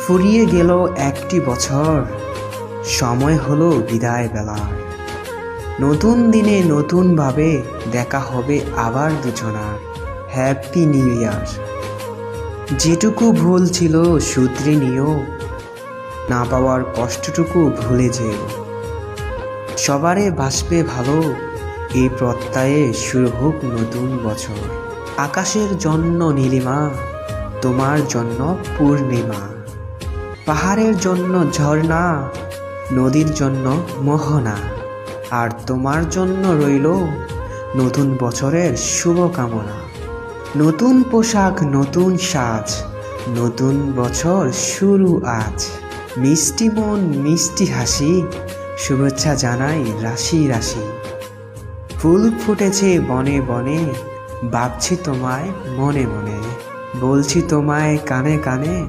ফুরিয়ে গেল একটি বছর, সময় হলো বিদায় বেলার। নতুন দিনে নতুনভাবে দেখা হবে আবার দুজনার। Happy new year. যেটুকু ভুল ছিল শুধরে নিও, না পাওয়ার কষ্টটুকু ভুলে যেও। সবারে বাসবে ভালো, এই প্রত্যয়ে শুরু হোক নতুন বছর। আকাশের জন্য নীলিমা, তোমার জন্য পূর্ণিমা। পাহাড়ের জন্য ঝর্ণা, নদীর জন্য মোহনা। আর তোমার জন্য রইল নতুন বছরের শুভকামনা। নতুন পোশাক, নতুন সাজ, নতুন বছর শুরু আজ। মিষ্টি মন, মিষ্টি হাসি, শুভেচ্ছা জানাই রাশি রাশি। ফুল ফুটেছে বনে বনে, ভাবছি তোমায় মনে মনে। বলছি তোমায় কানে কানে,